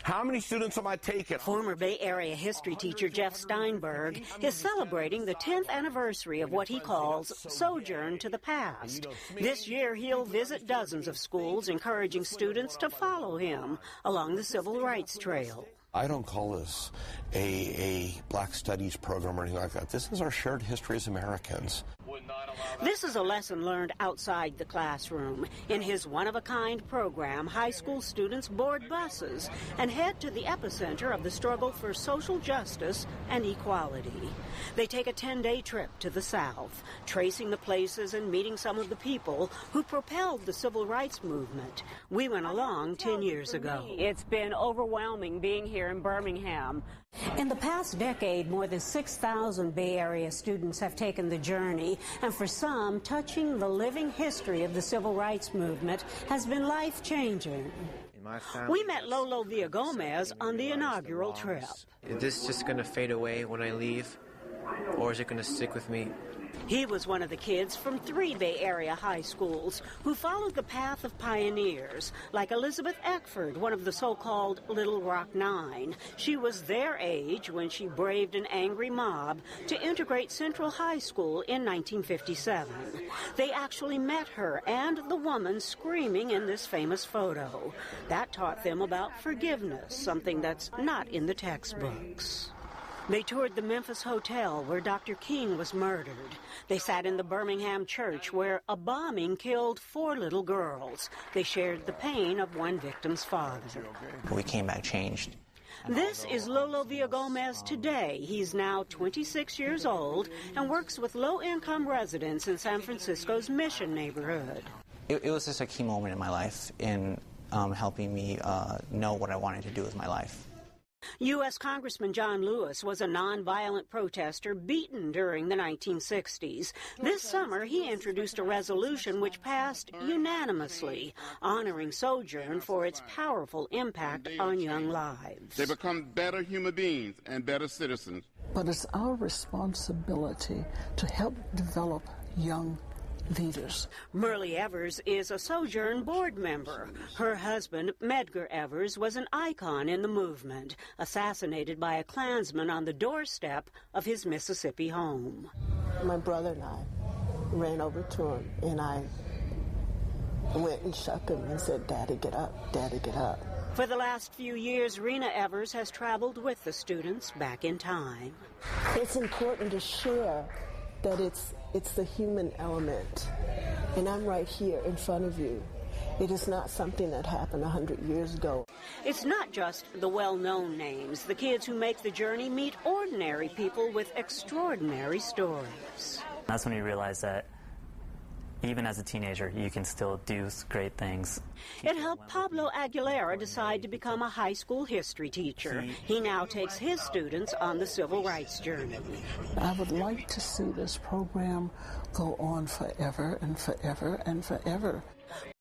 How many students am I taking? Former Bay Area history teacher Jeff Steinberg is celebrating the 10th anniversary of what he calls Sojourn to the Past. This year, he'll visit dozens of schools, encouraging students to follow him along the Civil Rights Trail. I don't call this a Black Studies program or anything like that. This is our shared history as Americans. This is a lesson learned outside the classroom. In his one-of-a-kind program, high school students board buses and head to the epicenter of the struggle for social justice and equality. They take a 10-day trip to the South, tracing the places and meeting some of the people who propelled the civil rights movement. We went along 10 years ago. It's been overwhelming being here in Birmingham. In the past decade, more than 6,000 Bay Area students have taken the journey, and for some, touching the living history of the civil rights movement has been life-changing. We met Lolo Villagomez on the inaugural trip. Is this just going to fade away when I leave, or is it going to stick with me? He was one of the kids from 3 Bay Area high schools who followed the path of pioneers, like Elizabeth Eckford, one of the so-called Little Rock Nine. She was their age when she braved an angry mob to integrate Central High School in 1957. They actually met her and the woman screaming in this famous photo. That taught them about forgiveness, something that's not in the textbooks. They toured the Memphis hotel where Dr. King was murdered. They sat in the Birmingham church where a bombing killed 4 little girls. They shared the pain of one victim's father. We came back changed. This is Lolo Villagomez today. He's now 26 years old and works with low-income residents in San Francisco's Mission neighborhood. It was just a key moment in my life in helping me know what I wanted to do with my life. U.S. Congressman John Lewis was a nonviolent protester beaten during the 1960s. This summer, he introduced a resolution which passed unanimously, honoring Sojourn for its powerful impact on young lives. They become better human beings and better citizens. But it's our responsibility to help develop young leaders. Merle Evers is a Sojourn board member. Her husband, Medgar Evers, was an icon in the movement, assassinated by a Klansman on the doorstep of his Mississippi home. My brother and I ran over to him, and I went and shook him and said, "Daddy, get up. Daddy, get up." For the last few years, Rena Evers has traveled with the students back in time. It's important to share that it's the human element, and I'm right here in front of you. It is not something that happened 100 years ago. It's not just the well-known names. The kids who make the journey meet ordinary people with extraordinary stories. That's when you realize that even as a teenager, you can still do great things. It helped Pablo Aguilera decide to become a high school history teacher. He now takes his students on the civil rights journey. I would like to see this program go on forever and forever and forever.